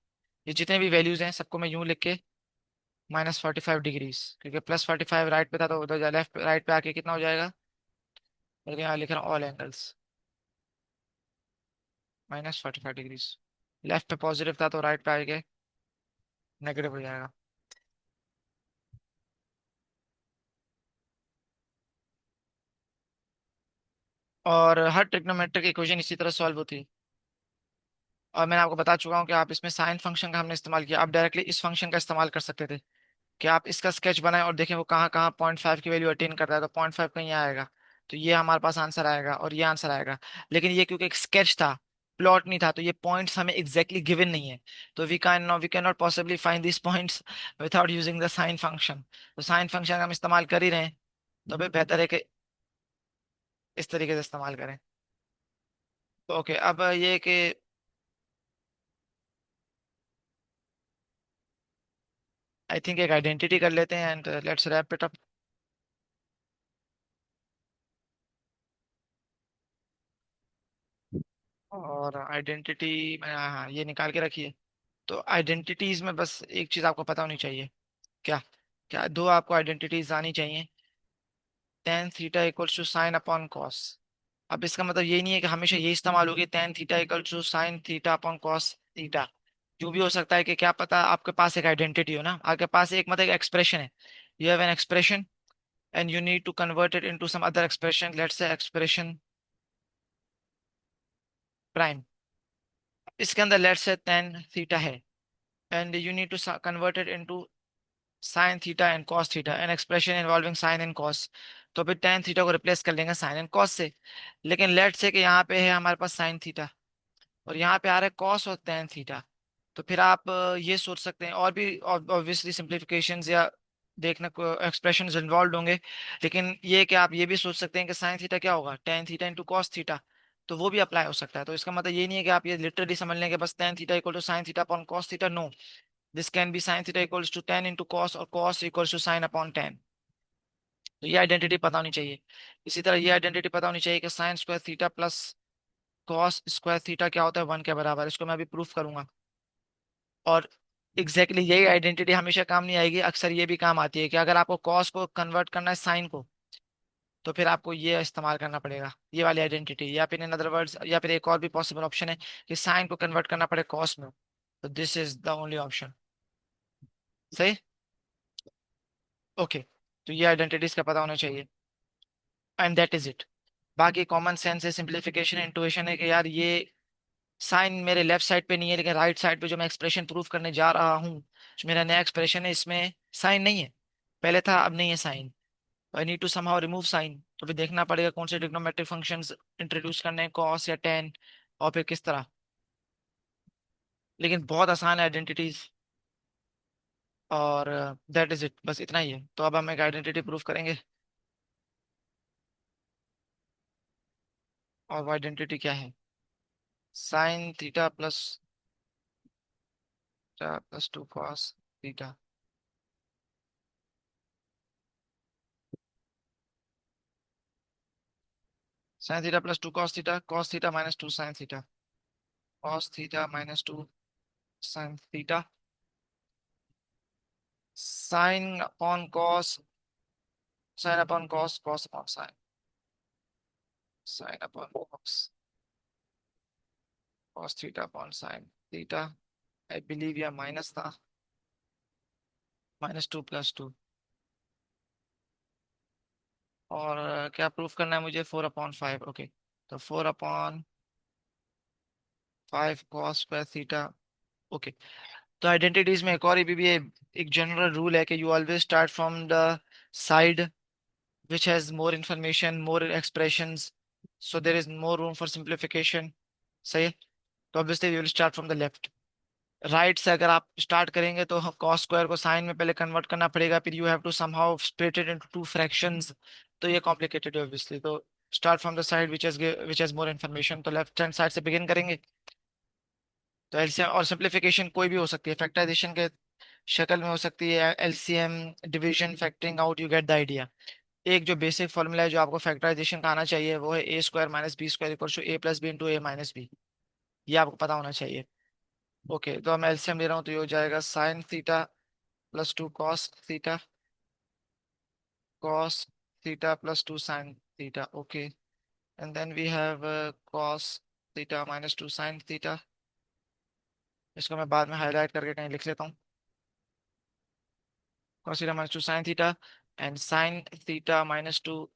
ये जितने भी वैल्यूज हैं सबको मैं यूं लिख के -45 डिग्रीज, क्योंकि +45 राइट पे था तो उधर लेफ्ट राइट पे आके कितना हो जाएगा, बल्कि यहाँ लिख रहा हूँ ऑल एंगल्स -45 डिग्रीज। लेफ्ट पे पॉजिटिव था तो राइट पे आके नेगेटिव हो जाएगा। और हर ट्रिग्नोमेट्रिक इक्वेशन इसी तरह सॉल्व होती है। और मैंने आपको बता चुका हूँ कि आप इसमें साइन फंक्शन का हमने इस्तेमाल किया, आप डायरेक्टली इस फंक्शन का इस्तेमाल कर सकते थे कि आप इसका स्केच बनाएं और देखें वो कहाँ कहाँ 0.5 की वैल्यू अटेन करता है, तो 0.5 कहीं आएगा, तो ये हमारे पास आंसर आएगा और ये आंसर आएगा। लेकिन ये क्योंकि एक स्केच था, प्लॉट नहीं था, तो ये पॉइंट्स हमें एग्जैक्टली गिवन नहीं है, तो we can not possibly find this points without using the sine function. तो साइन फंक्शन हम इस्तेमाल कर ही रहे हैं, तो फिर बेहतर है कि इस तरीके से इस्तेमाल करें। तो ओके, अब ये कि आई थिंक एक आइडेंटिटी कर लेते हैं and let's wrap it up. और आइडेंटिटी मैं, हाँ ये निकाल के रखिए। तो आइडेंटिटीज में बस एक चीज आपको पता होनी चाहिए। क्या? क्या दो आपको आइडेंटिटीज आनी चाहिए। tan theta equals to sine upon cos. अब इसका मतलब ये नहीं है कि हमेशा ये इस्तेमाल होगी tan theta equals to sine theta upon cos theta. जो भी हो सकता है कि क्या पता आपके पास एक आइडेंटिटी हो ना, आपके पास एक मतलब एक एक्सप्रेशन है, you have an expression and you need to convert it into some other expression, let's say expression prime. इसके अंदर लेट्स से tan थीटा है and you need to convert it into sine theta and cos theta, an expression involving sine and cos. तो फिर tan theta को replace कर लेंगे sign and cos से। लेकिन लेट से कि यहाँ पे है हमारे पास साइन थीटा और यहाँ पे आ रहा है कॉस और tan थीटा। तो फिर आप ये सोच सकते हैं, और भी ऑब्वियसली सिंप्लीफिकेशंस या देखने को एक्सप्रेशंस इन्वॉल्व होंगे, लेकिन ये कि आप ये भी सोच सकते हैं कि साइन थीटा क्या होगा, tan theta into cos theta. तो वो भी अप्लाई हो सकता है। तो इसका मतलब ये नहीं है कि आप ये लिटरली समझ लें कि बस tan theta equal to sine theta upon cos theta, no. This can be sin theta equals to tan into cos और cos equals to sin upon tan। तो ये आइडेंटिटी पता होनी चाहिए। इसी तरह ये आइडेंटिटी पता होनी चाहिए कि sign square theta plus cos square theta क्या होता है, 1 के बराबर। इसको मैं अभी प्रूफ करूंगा। और एग्जैक्टली यही आइडेंटिटी हमेशा काम नहीं आएगी, अक्सर ये भी काम आती है कि अगर आपको कॉस को कन्वर्ट करना है साइन को, तो फिर आपको ये इस्तेमाल करना पड़ेगा, ये वाली आइडेंटिटी। या फिर इन अदर वर्ड्स, या फिर एक और भी पॉसिबल ऑप्शन है कि साइन को कन्वर्ट करना पड़े कॉस में। तो this is the only option. सही। ओके, तो ये आइडेंटिटीज का पता होना चाहिए एंड दैट इज इट। बाकी कॉमन सेंस है, सिंप्लीफिकेशन, इंटुइशन है कि यार ये साइन मेरे लेफ्ट साइड पे नहीं है, लेकिन राइट साइड पे जो मैं एक्सप्रेशन प्रूफ करने जा रहा हूँ, जो मेरा नया एक्सप्रेशन है, इसमें साइन नहीं है। पहले था अब नहीं है sine, I need to somehow remove sine. तो फिर देखना पड़ेगा कौन से ट्रिग्नोमेट्रिक फंक्शंस इंट्रोड्यूस करने हैं, कॉस या टेन, और फिर किस तरह। लेकिन बहुत आसान है आइडेंटिटीज। और दैट इज इट, बस इतना ही है। तो अब हम एक आइडेंटिटी प्रूफ करेंगे। और वो आइडेंटिटी क्या है, sine theta plus 2 cos theta. Sine theta plus 2 cos theta -2 sine theta, cos theta -2 sine theta, sign upon cos, sign upon cos, cos upon sine, sign upon cos, cos theta upon sine theta. I believe यह minus था। -2 + 2। और क्या proof करना है मुझे? 4/5। Okay, तो 4/5 cos²θ। Okay, तो identities में एक और भी एक जनरल रूल है कि you always start from the side which has more information, more expressions, so there is more room for simplification। सही है, तो obviously we will start from the left। Right से अगर आप स्टार्ट करेंगे तो कॉस स्क्वायर को साइन में पहले कन्वर्ट करना पड़ेगा, फिर you have to somehow split it into two fractions. तो ये कॉम्प्लिकेटेड है ऑब्वियसली। तो start from the side which has more information, तो लेफ्ट हैंड साइड से बिगिन करेंगे। तो एलसीएम और सिंप्लीफिकेशन कोई भी हो सकती है, फैक्टराइजेशन के शक्ल में हो सकती है, LCM, division, factoring out, you get the idea. एक जो बेसिक फॉर्मूला है जो आपको फैक्टराइजेशन का आना चाहिए वो है a² - b² = a - b। ये आपको पता होना चाहिए। ओके, तो मैं एलसीएम ले रहा हूँ, तो ये हो जाएगा sin θ + 2 cos θ, cos θ + 2 sin θ। Okay, and then we have cos θ - 2 sin θ। इसको मैं बाद में हाईलाइट करके कहीं लिख लेता हूँ। cos θ - 2 sin θ and sin θ - 2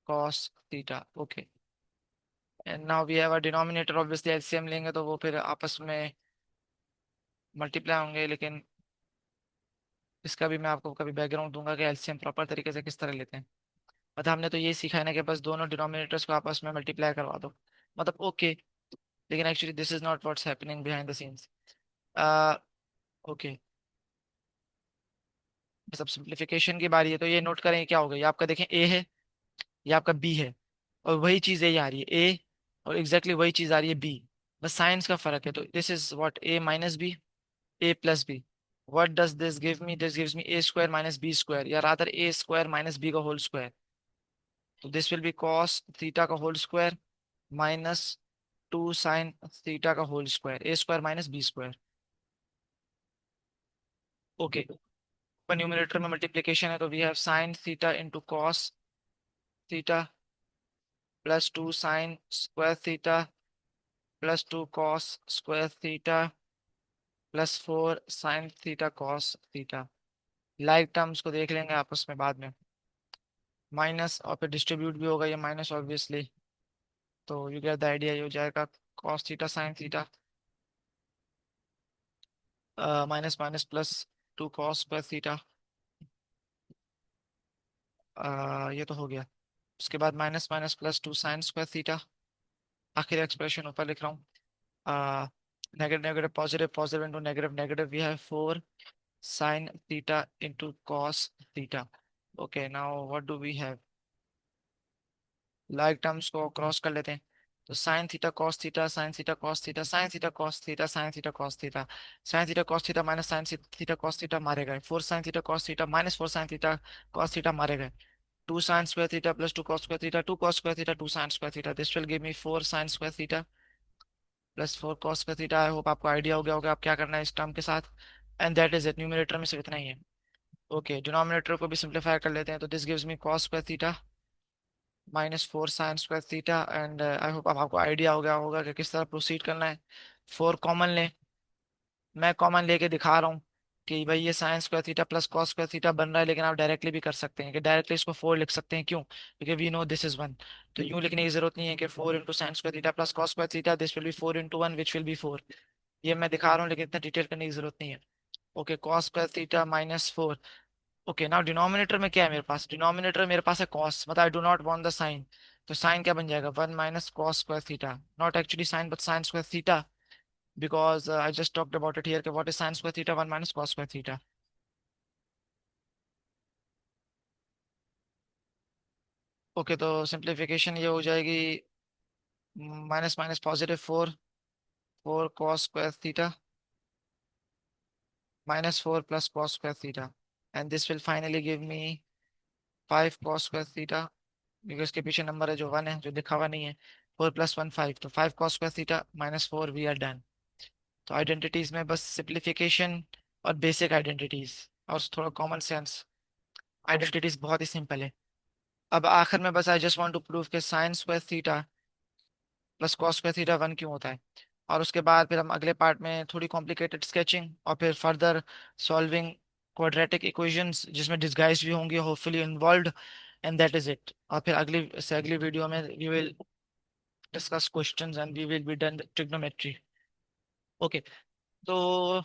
cos θ। Okay, and now we have a denominator, obviously LCM लेंगे तो वो फिर आपस में मल्टीप्लाई होंगे, लेकिन इसका भी मैं आपको कभी बैकग्राउंड दूंगा कि एलसीएम प्रॉपर तरीके से किस तरह लेते हैं। मतलब हमने तो ये सीखा है ना कि बस दोनों डिनोमिनेटर्स को आपस में मल्टीप्लाई करवा दो, मतलब ओके। लेकिन actually this is not what's happening behind the scenes. Okay, बस अब सिंप्लीफिकेशन की बारी है, तो ये नोट करें क्या होगा। ये आपका देखें ए है, ये आपका बी है, और वही चीज ये आ रही है ए, और एग्जैक्टली वही चीज आ रही है बी। बस साइंस का फर्क है। तो this is what a - b, a + b। What does this give me? This gives me a² - b², या rather a² - b का होल स्क्वायर। तो दिस विल बी cos θ का होल स्क्वायर -2 sin θ का होल स्क्वायर, a² - b²। ओके, ऊपर numerator में multiplication है, तो we have sin θ × cos θ +2 sin²θ +2 cos²θ +4 sin θ cos θ। Like terms को देख लेंगे आपस में बाद में। माइनस और फिर डिस्ट्रीब्यूट भी होगा ये माइनस ऑब्वियसली। तो यू गेट द आइडिया, ये हो जाएगा cos θ sin θ minus minus +2 cos²θ। ये तो हो गया। उसके बाद माइनस माइनस +2 sin²θ। आखिर एक्सप्रेशन ऊपर लिख रहा हूँ। Negative negative positive, positive into negative negative, we have 4 sin θ × cos θ। Okay, now what do we have? Like terms को क्रॉस कर लेते हैं। तो sin θ cos θ sin θ cos θ sin θ cos θ sin θ cos θ -sin θ cos θ मारे गए, 4 sin θ cos θ -4 sin θ cos θ मारे गए। 2 sin²θ + 2 cos²θ 2 cos²θ 2 sin²θ, this will give me 4 sin²θ +4 cos²θ। I hope आपको आइडिया हो गया होगा आप क्या करना है इस टर्म के साथ। And that is it, numerator में सिर्फ इतना ही है। ओके, डिनोमिनेटर को भी सिंप्लीफाई कर लेते हैं, तो this gives me cos²θ -4 sin²θ। And I hope अब आपको आइडिया हो गया होगा कि किस तरह प्रोसीड करना है। 4 कॉमन लें, मैं कॉमन लेके दिखा रहा हूँ कि भाई ये sin²θ +cos²θ बन रहा है, लेकिन आप डायरेक्टली भी कर सकते हैं कि डायरेक्टली इसको 4 लिख सकते हैं। क्यों? क्योंकि वी नो दिस इज 1। तो यूं लिखने की जरूरत नहीं है कि 4 × sin² + cos², this will B 4 × 1 which will be 4। ये मैं दिखा रहा हूँ, लेकिन इतना डिटेल करने की जरूरत नहीं है। Okay, cos² -4। Okay, now denominator में क्या है मेरे पास? डिनोमिनेटर मेरे पास है cos, मतलब I do not want the sine. तो साइन क्या बन जाएगा? 1 - cos²θ, not actually sine but sin²θ, because I just talked about it here कि what is sin²θ? 1 - cos²θ। Okay, तो सिंप्लीफिकेशन ये हो जाएगी minus minus positive 4 cos² -4 + cos², and this will finally give me 5 cos², क्योंकि इसके पीछे number है जो 1 है, जो लिखा हुआ नहीं है। 4 + 1 5, तो 5 cos² -4, वी आर डन। तो आइडेंटिटीज में बस सिंप्लीफिकेशन और बेसिक आइडेंटिटीज और थोड़ा कॉमन सेंस। आइडेंटिटीज बहुत ही सिंपल है। अब आखिर में बस I just want to prove कि sin² + cos² 1 क्यों होता है। और उसके बाद फिर हम अगले पार्ट में थोड़ी कॉम्प्लिकेटेड स्केचिंग और फिर फर्दर सॉल्विंग क्वाड्रेटिक इक्वेशंस जिसमें डिस्गाइज भी होंगी hopefully involve, and that is it. और फिर अगली वीडियो में we will discuss questions and we will be done trigonometry. Okay. तो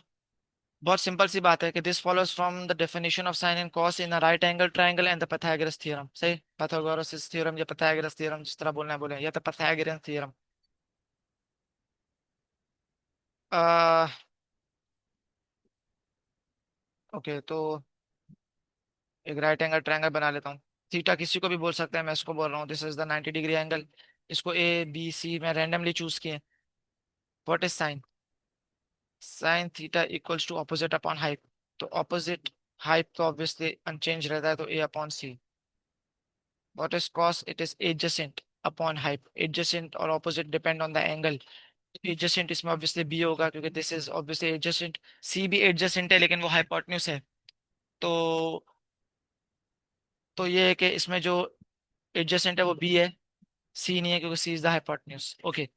बहुत सिंपल सी बात है कि this follows from the definition of sine and cos in a right angle triangle and the Pythagoras theorem. सही, Pythagoras theorem या Pythagoras theorem जिस तरह बोलना है बोले, या तो पाइथागोरस थ्योरम। ओके, तो एक राइट एंगल ट्रायंगल बना लेता हूँ। थीटा किसी को भी बोल सकते हैं, मैं इसको बोल रहा हूँ this is the 90 degree angle. इसको ए बी सी मैं रैंडमली चूज किए। What is sine? Sine theta equals to opposite upon hyp. तो ऑपोजिट हाइप तो ऑब्वियसली अनचेंज रहता है, तो A upon C. What is cos? It is adjacent upon hyp. Adjacent और opposite depend on the angle. Adjacent इसमें obviously B होगा क्योंकि this is obviously adjacent. C भी एडजेसेंट है लेकिन वो हाइपोटेन्यूज है। तो ये है कि इसमें जो एडजेसेंट है वो बी है, सी नहीं है क्योंकि C is the hypotenuse. Okay,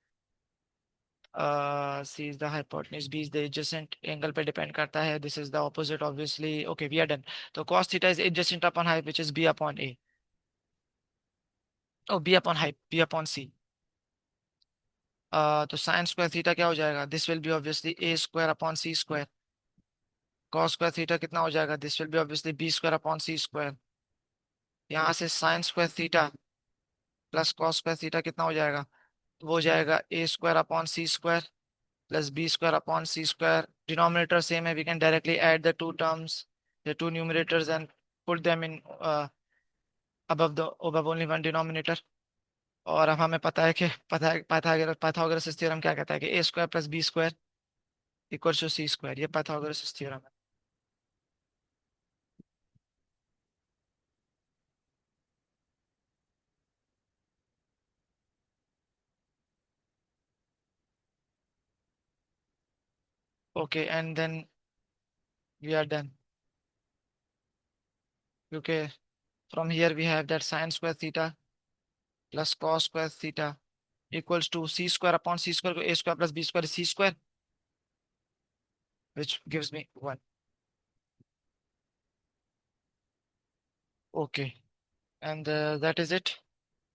C is the hypotenuse, B is the adjacent, angle पे डिपेंड करता है, this is the opposite obviously. Okay, we are done. तो cos theta is adjacent upon hyp which is B upon A. Oh, B upon hyp, B upon C. तो sine square theta क्या हो जाएगा? This will be obviously A square upon C square. cos square theta कितना हो जाएगा? This will be obviously B square upon C square. यहाँ से sine square theta plus cos square theta कितना हो जाएगा? वो हो जाएगा A square upon C square plus B square upon C square. Denominator same है, we can directly add the two terms, the two numerators and put them in above only one denominator। और अब हमें पता है कि Pythagoras theorem क्या कहता है कि A square plus B square equal to C square. ये पाइथागोरस थ्योरम है। Okay, and then we are done क्योंकि from here we have that sine square theta plus cos square theta equals to C square upon C square को A square plus B square C square which gives me 1। Okay, and that is it.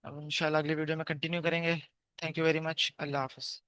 अब इंशाल्लाह अगली video में continue करेंगे। Thank you very much. Allah Hafiz.